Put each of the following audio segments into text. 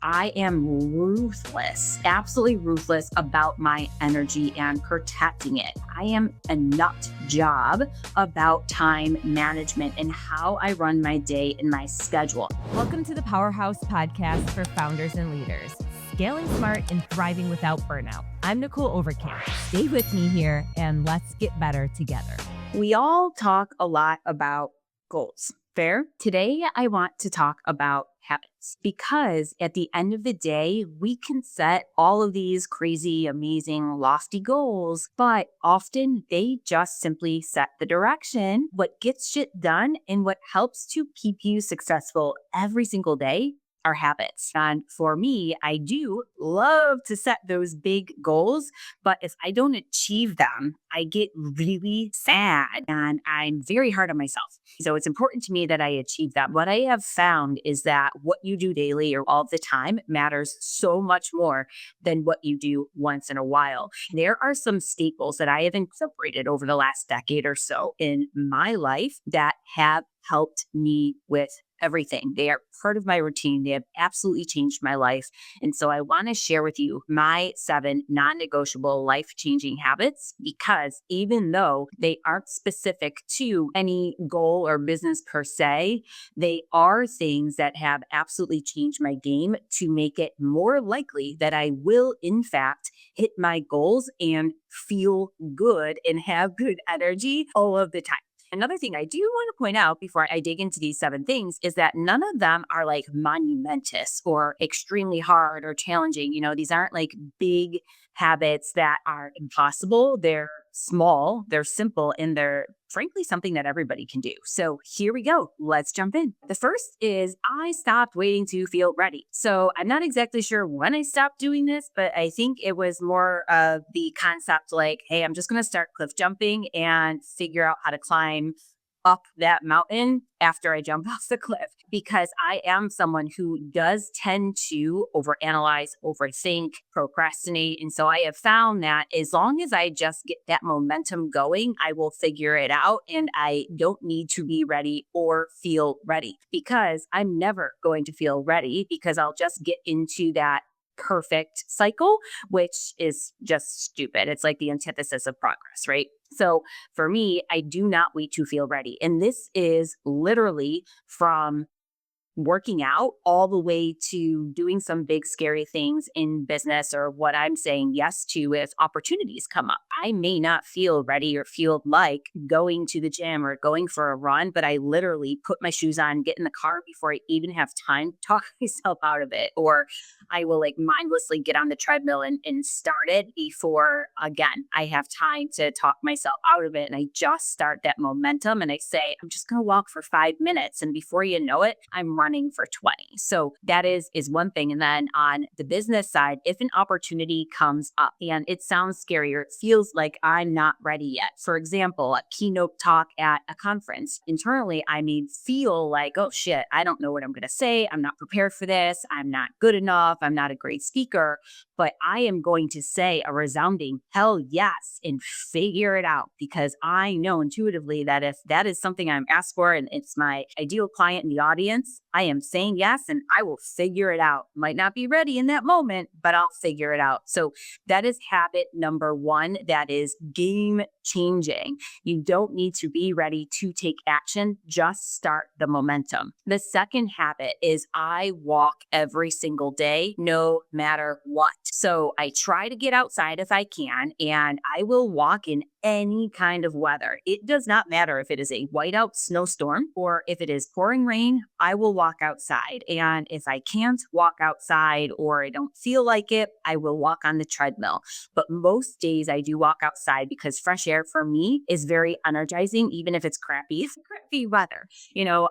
I am ruthless, absolutely ruthless about my energy and protecting it. I am a nut job about time management and how I run my day and my schedule. Welcome to the Powerhouse Podcast for founders and leaders, scaling smart and thriving without burnout. I'm Nicholle Overcamp. Stay with me here and let's get better together. We all talk a lot about goals. Fair? Today, I want to talk about habits because at the end of the day, we can set all of these crazy, amazing, lofty goals, but often they just simply set the direction. What gets shit done and what helps to keep you successful every single day are habits. And for me, I do love to set those big goals, but if I don't achieve them, I get really sad and I'm very hard on myself. So it's important to me that I achieve that. What I have found is that what you do daily or all the time matters so much more than what you do once in a while. There are some staples that I have incorporated over the last decade or so in my life that have helped me with everything. They are part of my routine. They have absolutely changed my life. And so I want to share with you my 7 non-negotiable life-changing habits because even though they aren't specific to any goal or business per se, they are things that have absolutely changed my game to make it more likely that I will, in fact, hit my goals and feel good and have good energy all of the time. Another thing I do want to point out before I dig into these 7 things is that none of them are like monumentous or extremely hard or challenging. These aren't like big habits that are impossible. They're small, they're simple, and they're frankly something that everybody can do. So here we go. Let's jump in. The first is I stopped waiting to feel ready. So I'm not exactly sure when I stopped doing this, but I think it was more of the concept like, hey, I'm just going to start cliff jumping and figure out how to climb up that mountain after I jump off the cliff, because I am someone who does tend to overanalyze, overthink, procrastinate. And so I have found that as long as I just get that momentum going, I will figure it out and I don't need to be ready or feel ready because I'm never going to feel ready because I'll just get into that perfect cycle, which is just stupid. It's like the antithesis of progress, right? So for me, I do not wait to feel ready. And this is literally from working out all the way to doing some big scary things in business or what I'm saying yes to if opportunities come up. I may not feel ready or feel like going to the gym or going for a run, but I literally put my shoes on, get in the car before I even have time to talk myself out of it. Or I will like mindlessly get on the treadmill and start it before, again, I have time to talk myself out of it. And I just start that momentum and I say, I'm just going to walk for 5 minutes. And before you know it, I'm running for 20. So that is one thing. And then on the business side, if an opportunity comes up and it sounds scary or it feels like I'm not ready yet, for example, a keynote talk at a conference, internally, I may feel like, oh shit, I don't know what I'm going to say. I'm not prepared for this. I'm not good enough. I'm not a great speaker, but I am going to say a resounding hell yes and figure it out because I know intuitively that if that is something I'm asked for and it's my ideal client in the audience, I am saying yes and I will figure it out. Might not be ready in that moment, but I'll figure it out. So that is habit number 1 that is game changing. You don't need to be ready to take action. Just start the momentum. The second habit is I walk every single day, no matter what. So I try to get outside if I can, and I will walk in any kind of weather. It does not matter if it is a whiteout snowstorm or if it is pouring rain, I will walk outside. And if I can't walk outside or I don't feel like it, I will walk on the treadmill. But most days I do walk outside because fresh air for me is very energizing, even if it's crappy weather.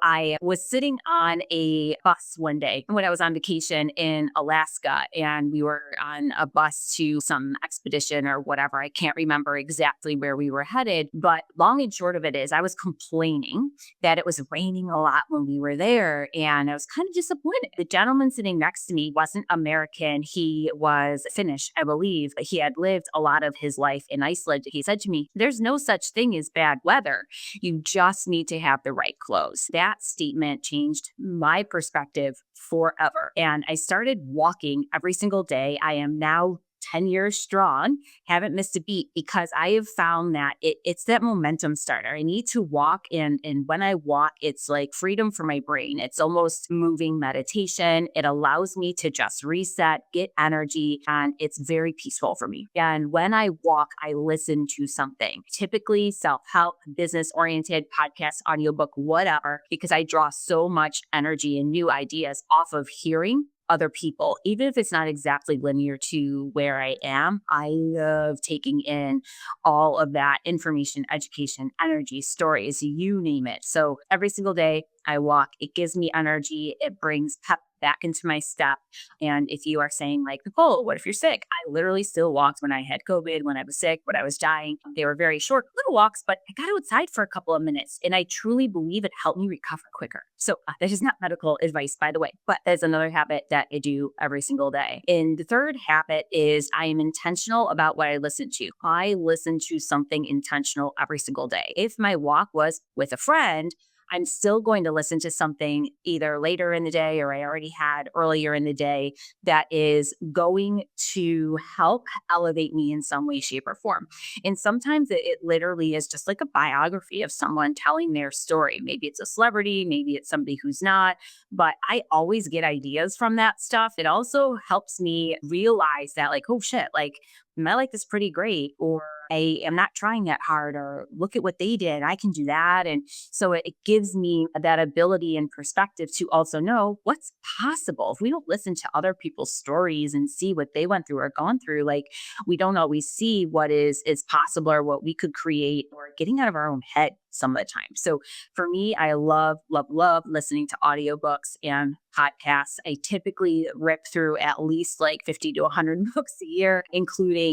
I was sitting on a bus one day when I was on vacation in Alaska, and we were on a bus to some expedition or whatever. I can't remember exactly where we were headed. But long and short of it is I was complaining that it was raining a lot when we were there. And I was kind of disappointed. The gentleman sitting next to me wasn't American. He was Finnish, I believe. He had lived a lot of his life in Iceland. He said to me, "There's no such thing as bad weather. You just need to have the right clothes." That statement changed my perspective forever. And I started walking every single day. I am now 10 years strong, haven't missed a beat because I have found that it's that momentum starter. I need to walk and when I walk, it's like freedom for my brain. It's almost moving meditation. It allows me to just reset, get energy, and it's very peaceful for me. And when I walk, I listen to something, typically self-help, business oriented, podcast, audiobook, whatever, because I draw so much energy and new ideas off of hearing other people, even if it's not exactly linear to where I am. I love taking in all of that information, education, energy, stories, you name it. So every single day I walk, it gives me energy. It brings pep back into my step. And if you are saying like, "Nicholle, what if you're sick?" I literally still walked when I had COVID, when I was sick, when I was dying. They were very short little walks, but I got outside for a couple of minutes and I truly believe it helped me recover quicker. So that is not medical advice, by the way, but that's another habit that I do every single day. And the third habit is I am intentional about what I listen to. I listen to something intentional every single day. If my walk was with a friend, I'm still going to listen to something either later in the day or I already had earlier in the day that is going to help elevate me in some way, shape, or form. And sometimes it literally is just like a biography of someone telling their story. Maybe it's a celebrity, maybe it's somebody who's not, but I always get ideas from that stuff. It also helps me realize that, like, oh shit, like, I like this pretty great, or I am not trying that hard, or look at what they did. I can do that. And so it gives me that ability and perspective to also know what's possible. If we don't listen to other people's stories and see what they went through or gone through, like we don't always see what is possible or what we could create or getting out of our own head some of the time. So for me, I love, love, love listening to audiobooks and podcasts. I typically rip through at least like 50 to 100 books a year, including,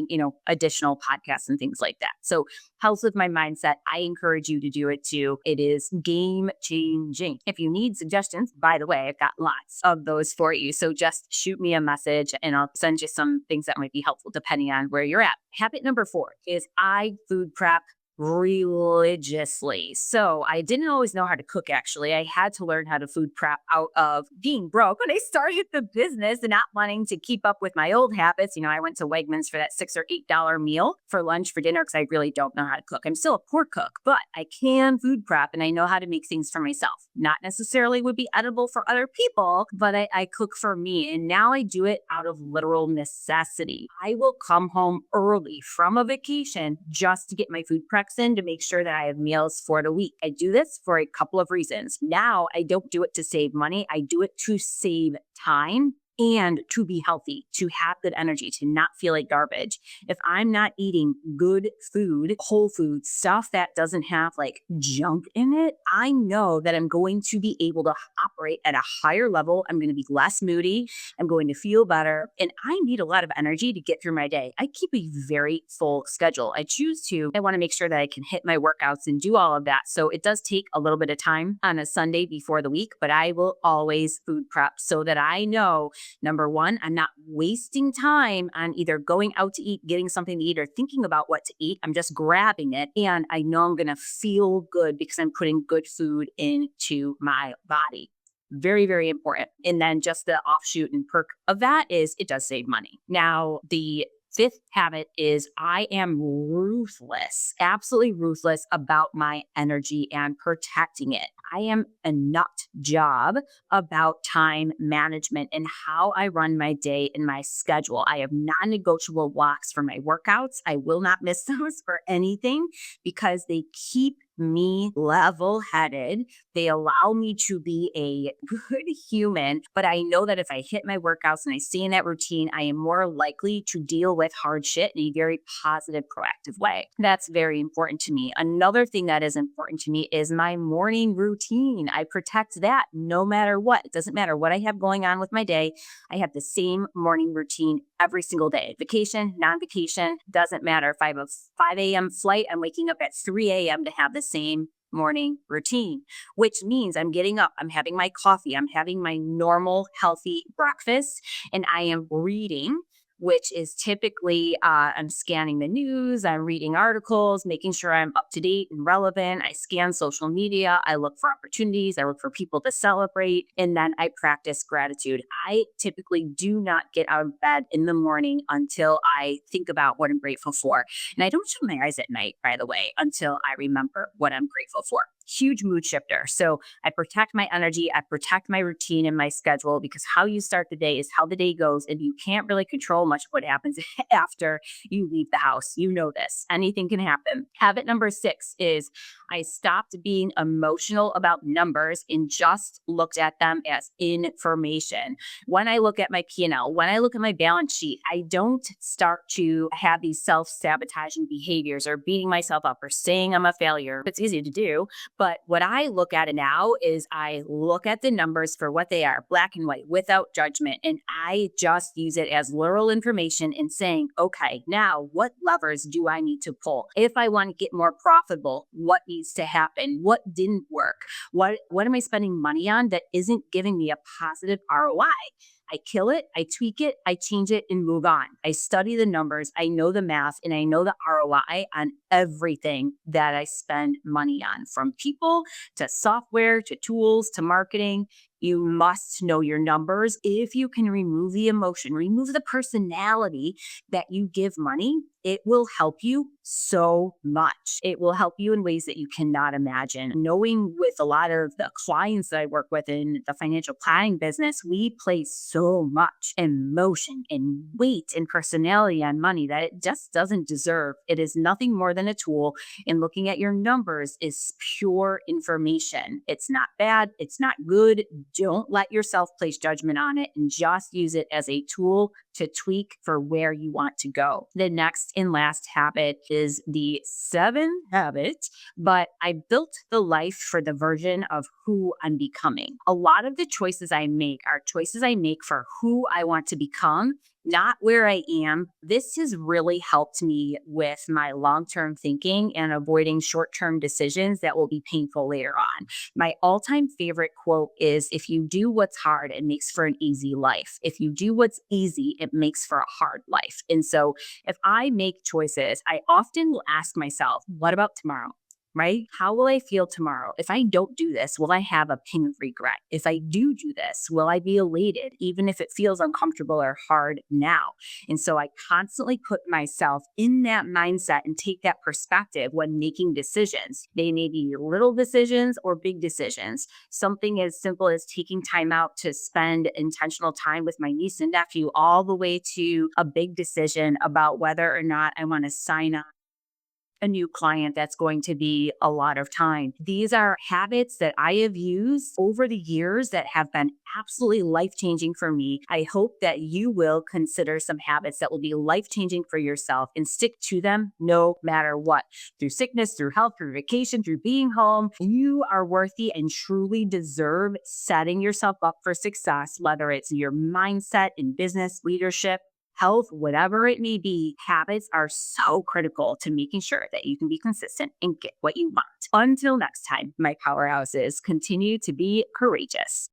additional podcasts and things like that. So helps with my mindset. I encourage you to do it too. It is game changing. If you need suggestions, by the way, I've got lots of those for you. So just shoot me a message and I'll send you some things that might be helpful depending on where you're at. Habit number 4 is I food prep religiously. So I didn't always know how to cook, actually. I had to learn how to food prep out of being broke when I started the business and not wanting to keep up with my old habits. I went to Wegmans for that $6 or $8 meal for lunch, for dinner, because I really don't know how to cook. I'm still a poor cook, but I can food prep and I know how to make things for myself. Not necessarily would be edible for other people, but I cook for me. And now I do it out of literal necessity. I will come home early from a vacation just to get my food prep in to make sure that I have meals for the week. I do this for a couple of reasons. Now, I don't do it to save money. I do it to save time and to be healthy, to have good energy, to not feel like garbage. If I'm not eating good food, whole food, stuff that doesn't have like junk in it, I know that I'm going to be able to operate at a higher level. I'm going to be less moody. I'm going to feel better. And I need a lot of energy to get through my day. I keep a very full schedule. I choose to. I want to make sure that I can hit my workouts and do all of that. So it does take a little bit of time on a Sunday before the week, but I will always food prep so that I know, number one, I'm not wasting time on either going out to eat, getting something to eat, or thinking about what to eat. I'm just grabbing it. And I know I'm going to feel good because I'm putting good food into my body. Very, very important. And then just the offshoot and perk of that is it does save money. Now, the 5th habit is I am ruthless, absolutely ruthless about my energy and protecting it. I am a nut job about time management and how I run my day and my schedule. I have non-negotiable blocks for my workouts. I will not miss those for anything because they keep me level-headed. They allow me to be a good human, but I know that if I hit my workouts and I stay in that routine, I am more likely to deal with hard shit in a very positive, proactive way. That's very important to me. Another thing that is important to me is my morning routine. I protect that no matter what. It doesn't matter what I have going on with my day. I have the same morning routine every single day. Vacation, non-vacation, doesn't matter. If I have a 5 a.m. flight, I'm waking up at 3 a.m. to have the same morning routine, which means I'm getting up, I'm having my coffee, I'm having my normal healthy breakfast, and I am reading, which is typically I'm scanning the news, I'm reading articles, making sure I'm up to date and relevant. I scan social media, I look for opportunities, I look for people to celebrate, and then I practice gratitude. I typically do not get out of bed in the morning until I think about what I'm grateful for. And I don't shut my eyes at night, by the way, until I remember what I'm grateful for. Huge mood shifter. So I protect my energy, I protect my routine and my schedule, because how you start the day is how the day goes. And you can't really control much of what happens after you leave the house. You know this. Anything can happen. Habit number 6 is I stopped being emotional about numbers and just looked at them as information. When I look at my P&L, when I look at my balance sheet, I don't start to have these self-sabotaging behaviors or beating myself up or saying I'm a failure. It's easy to do. But what I look at it now is I look at the numbers for what they are, black and white, without judgment. And I just use it as literal information in saying, okay, now what levers do I need to pull? If I want to get more profitable, what needs to happen? What didn't work? What am I spending money on that isn't giving me a positive ROI? I kill it, I tweak it, I change it, and move on. I study the numbers, I know the math, and I know the ROI on everything that I spend money on, from people to software to tools to marketing. You must know your numbers. If you can remove the emotion, remove the personality that you give money, it will help you so much. It will help you in ways that you cannot imagine. Knowing with a lot of the clients that I work with in the financial planning business, we place so much emotion and weight and personality on money that it just doesn't deserve. It is nothing more than a tool, and looking at your numbers is pure information. It's not bad, it's not good. Don't let yourself place judgment on it, and just use it as a tool to tweak for where you want to go. The next and last habit is the 7th habit, but I built the life for the version of who I'm becoming. A lot of the choices I make are choices I make for who I want to become, not where I am. This has really helped me with my long-term thinking and avoiding short-term decisions that will be painful later on. My all-time favorite quote is, if you do what's hard, it makes for an easy life. If you do what's easy, it makes for a hard life. And so if I make choices, I often will ask myself, what about tomorrow? Right? How will I feel tomorrow? If I don't do this, will I have a pang of regret? If I do this, will I be elated, even if it feels uncomfortable or hard now? And so I constantly put myself in that mindset and take that perspective when making decisions. They may be little decisions or big decisions. Something as simple as taking time out to spend intentional time with my niece and nephew, all the way to a big decision about whether or not I want to sign up a new client that's going to be a lot of time. These are habits that I have used over the years that have been absolutely life-changing for me. I hope that you will consider some habits that will be life-changing for yourself and stick to them no matter what. Through sickness, through health, through vacation, through being home, you are worthy and truly deserve setting yourself up for success, whether it's your mindset in business, leadership, health, whatever it may be. Habits are so critical to making sure that you can be consistent and get what you want. Until next time, my powerhouses, continue to be courageous.